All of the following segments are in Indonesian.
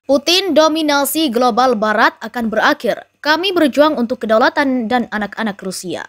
Putin dominasi global barat akan berakhir. Kami berjuang untuk kedaulatan dan anak-anak Rusia.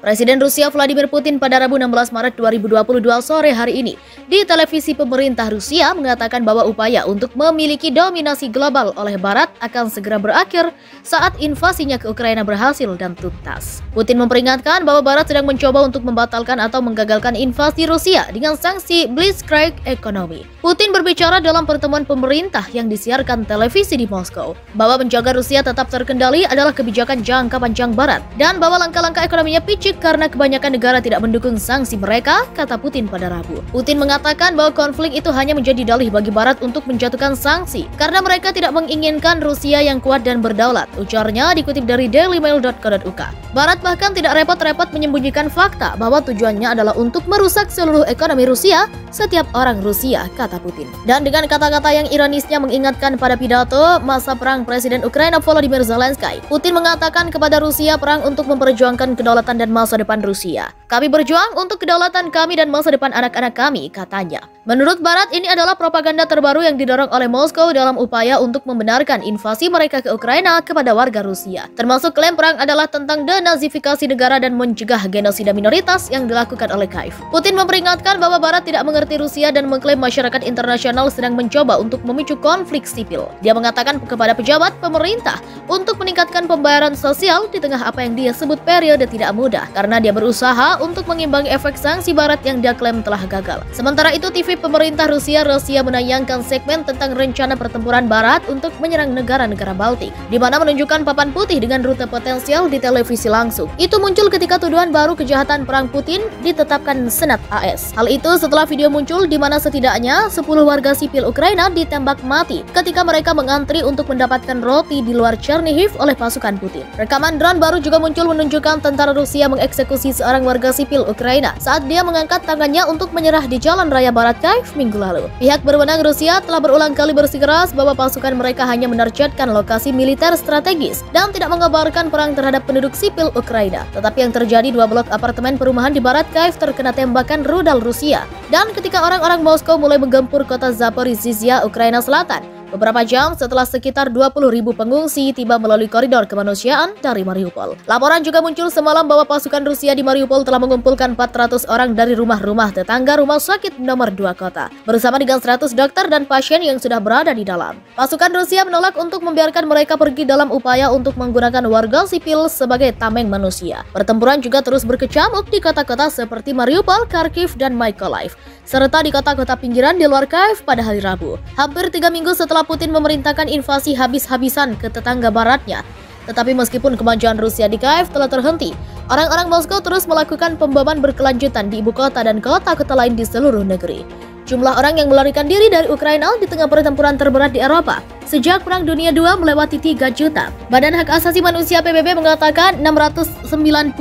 Presiden Rusia Vladimir Putin pada Rabu 16 Maret 2022 sore hari ini di televisi pemerintah Rusia mengatakan bahwa upaya untuk memiliki dominasi global oleh Barat akan segera berakhir saat invasinya ke Ukraina berhasil dan tuntas. Putin memperingatkan bahwa Barat sedang mencoba untuk membatalkan atau menggagalkan invasi Rusia dengan sanksi Blitzkrieg ekonomi. Putin berbicara dalam pertemuan pemerintah yang disiarkan televisi di Moskow bahwa menjaga Rusia tetap terkendali adalah kebijakan jangka panjang Barat dan bahwa langkah-langkah ekonominya picik karena kebanyakan negara tidak mendukung sanksi mereka, kata Putin pada Rabu. Putin mengatakan bahwa konflik itu hanya menjadi dalih bagi Barat untuk menjatuhkan sanksi karena mereka tidak menginginkan Rusia yang kuat dan berdaulat, ujarnya dikutip dari dailymail.co.uk. Barat bahkan tidak repot-repot menyembunyikan fakta bahwa tujuannya adalah untuk merusak seluruh ekonomi Rusia, setiap orang Rusia, kata Putin. Dan dengan kata-kata yang ironisnya mengingatkan pada pidato masa perang Presiden Ukraina Volodymyr Zelensky, Putin mengatakan kepada Rusia perang untuk memperjuangkan kedaulatan dan masa depan Rusia. Kami berjuang untuk kedaulatan kami dan masa depan anak-anak kami, katanya. Menurut Barat, ini adalah propaganda terbaru yang didorong oleh Moskow dalam upaya untuk membenarkan invasi mereka ke Ukraina kepada warga Rusia. Termasuk klaim perang adalah tentang denazifikasi negara dan mencegah genosida minoritas yang dilakukan oleh Kiev. Putin memperingatkan bahwa Barat tidak mengerti Rusia dan mengklaim masyarakat internasional sedang mencoba untuk memicu konflik sipil. Dia mengatakan kepada pejabat pemerintah untuk meningkatkan pembayaran sosial di tengah apa yang dia sebut periode tidak mudah, karena dia berusaha untuk mengimbangi efek sanksi Barat yang dia klaim telah gagal. Sementara itu, TV pemerintah Rusia menayangkan segmen tentang rencana pertempuran Barat untuk menyerang negara-negara Baltik, di mana menunjukkan papan putih dengan rute potensial di televisi langsung. Itu muncul ketika tuduhan baru kejahatan perang Putin ditetapkan Senat AS. Hal itu setelah video muncul di mana setidaknya 10 warga sipil Ukraina ditembak mati ketika mereka mengantri untuk mendapatkan roti di luar Chernihiv oleh pasukan Putin. Rekaman drone baru juga muncul menunjukkan tentara Rusia mengeksekusi seorang warga sipil Ukraina saat dia mengangkat tangannya untuk menyerah di jalan raya barat Kiev minggu lalu. Pihak berwenang Rusia telah berulang kali bersikeras bahwa pasukan mereka hanya menargetkan lokasi militer strategis dan tidak mengabarkan perang terhadap penduduk sipil Ukraina. Tetapi yang terjadi, 2 blok apartemen perumahan di barat Kiev terkena tembakan rudal Rusia. Dan ketika orang-orang Moskow mulai menggempur kota Zaporizhzhia, Ukraina Selatan, beberapa jam setelah sekitar 20.000 pengungsi tiba melalui koridor kemanusiaan dari Mariupol. Laporan juga muncul semalam bahwa pasukan Rusia di Mariupol telah mengumpulkan 400 orang dari rumah-rumah tetangga rumah sakit nomor 2 kota, bersama dengan 100 dokter dan pasien yang sudah berada di dalam. Pasukan Rusia menolak untuk membiarkan mereka pergi dalam upaya untuk menggunakan warga sipil sebagai tameng manusia. Pertempuran juga terus berkecamuk di kota-kota seperti Mariupol, Kharkiv, dan Mykolaiv, serta di kota-kota pinggiran di luar Kiev pada hari Rabu. Hampir 3 minggu setelah Putin memerintahkan invasi habis-habisan ke tetangga baratnya. Tetapi meskipun kemajuan Rusia di Kiev telah terhenti, orang-orang Moskow terus melakukan pemboman berkelanjutan di ibu kota dan kota-kota lain di seluruh negeri. Jumlah orang yang melarikan diri dari Ukraina di tengah pertempuran terberat di Eropa sejak Perang Dunia II melewati 3 juta. Badan Hak Asasi Manusia PBB mengatakan 691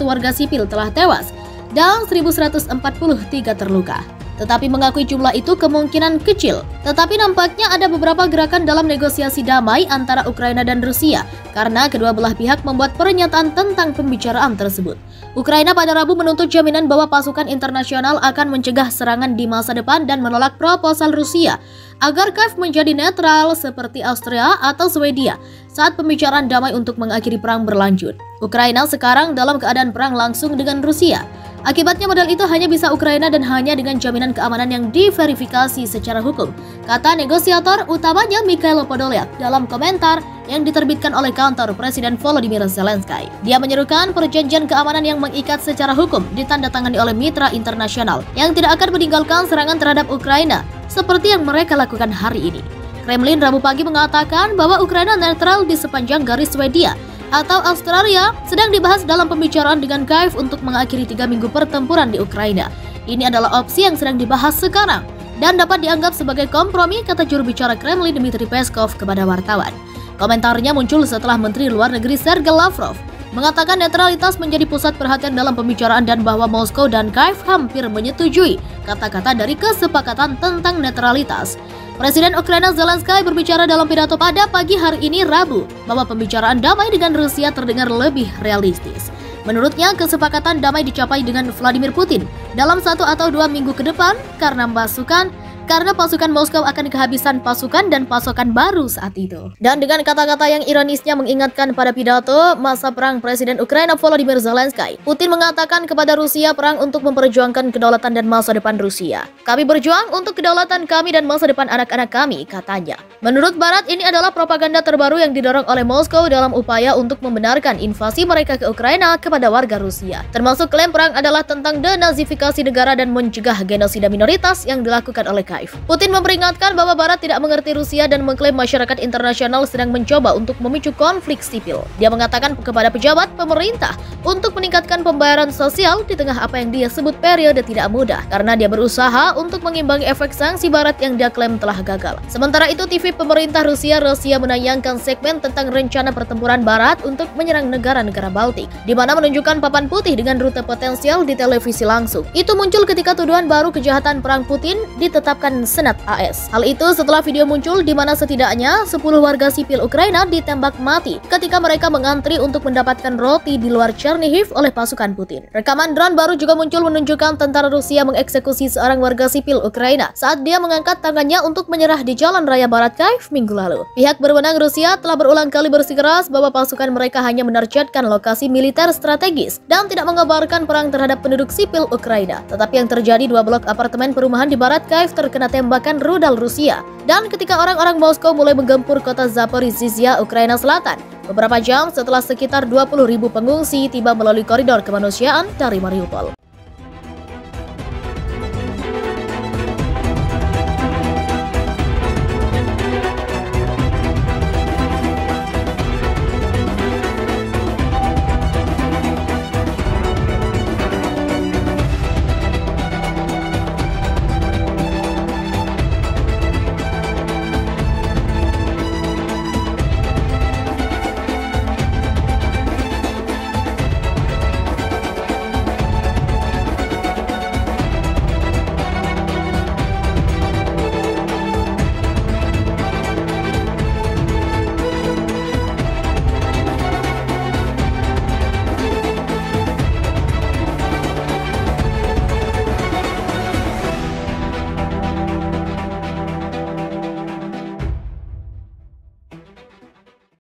warga sipil telah tewas dan 1.143 terluka. Tetapi mengakui jumlah itu kemungkinan kecil. Tetapi nampaknya ada beberapa gerakan dalam negosiasi damai antara Ukraina dan Rusia karena kedua belah pihak membuat pernyataan tentang pembicaraan tersebut. Ukraina pada Rabu menuntut jaminan bahwa pasukan internasional akan mencegah serangan di masa depan dan menolak proposal Rusia agar Kiev menjadi netral seperti Austria atau Swedia saat pembicaraan damai untuk mengakhiri perang berlanjut. Ukraina sekarang dalam keadaan perang langsung dengan Rusia. Akibatnya modal itu hanya bisa Ukraina dan hanya dengan jaminan keamanan yang diverifikasi secara hukum, kata negosiator utamanya Mikhailo Podolyak dalam komentar yang diterbitkan oleh kantor Presiden Volodymyr Zelensky. Dia menyerukan perjanjian keamanan yang mengikat secara hukum ditandatangani oleh mitra internasional yang tidak akan meninggalkan serangan terhadap Ukraina seperti yang mereka lakukan hari ini. Kremlin Rabu pagi mengatakan bahwa Ukraina netral di sepanjang garis Swedia atau Australia sedang dibahas dalam pembicaraan dengan Kiev untuk mengakhiri 3 minggu pertempuran di Ukraina. Ini adalah opsi yang sedang dibahas sekarang dan dapat dianggap sebagai kompromi, kata juru bicara Kremlin Dmitry Peskov kepada wartawan. Komentarnya muncul setelah Menteri Luar Negeri Sergei Lavrov mengatakan netralitas menjadi pusat perhatian dalam pembicaraan dan bahwa Moskow dan Kiev hampir menyetujui kata-kata dari kesepakatan tentang netralitas. Presiden Ukraina Zelensky berbicara dalam pidato pada pagi hari ini Rabu bahwa pembicaraan damai dengan Rusia terdengar lebih realistis. Menurutnya, kesepakatan damai dicapai dengan Vladimir Putin dalam 1 atau 2 minggu ke depan karena pasukan Moskow akan kehabisan pasukan dan pasokan baru saat itu. Dan dengan kata-kata yang ironisnya mengingatkan pada pidato masa perang Presiden Ukraina Volodymyr Zelensky, Putin mengatakan kepada Rusia perang untuk memperjuangkan kedaulatan dan masa depan Rusia. Kami berjuang untuk kedaulatan kami dan masa depan anak-anak kami, katanya. Menurut Barat, ini adalah propaganda terbaru yang didorong oleh Moskow dalam upaya untuk membenarkan invasi mereka ke Ukraina kepada warga Rusia. Termasuk klaim perang adalah tentang denazifikasi negara dan mencegah genosida minoritas yang dilakukan oleh Kiev. Putin memperingatkan bahwa Barat tidak mengerti Rusia dan mengklaim masyarakat internasional sedang mencoba untuk memicu konflik sipil. Dia mengatakan kepada pejabat pemerintah untuk meningkatkan pembayaran sosial di tengah apa yang dia sebut periode tidak mudah, karena dia berusaha untuk mengimbangi efek sanksi Barat yang dia klaim telah gagal. Sementara itu, TV pemerintah Rusia menayangkan segmen tentang rencana pertempuran Barat untuk menyerang negara-negara Baltik, di mana menunjukkan papan putih dengan rute potensial di televisi langsung. Itu muncul ketika tuduhan baru kejahatan perang Putin ditetapkan Senat AS. Hal itu setelah video muncul di mana setidaknya 10 warga sipil Ukraina ditembak mati ketika mereka mengantri untuk mendapatkan roti di luar Chernihiv oleh pasukan Putin. Rekaman drone baru juga muncul menunjukkan tentara Rusia mengeksekusi seorang warga sipil Ukraina saat dia mengangkat tangannya untuk menyerah di jalan raya barat Kiev minggu lalu. Pihak berwenang Rusia telah berulang kali bersikeras bahwa pasukan mereka hanya menargetkan lokasi militer strategis dan tidak mengabarkan perang terhadap penduduk sipil Ukraina. Tetapi yang terjadi, 2 blok apartemen perumahan di barat Kiev terkena tembakan rudal Rusia. Dan ketika orang-orang Moskow mulai menggempur kota Zaporizhzhia, Ukraina Selatan, beberapa jam setelah sekitar 20.000 pengungsi tiba melalui koridor kemanusiaan dari Mariupol.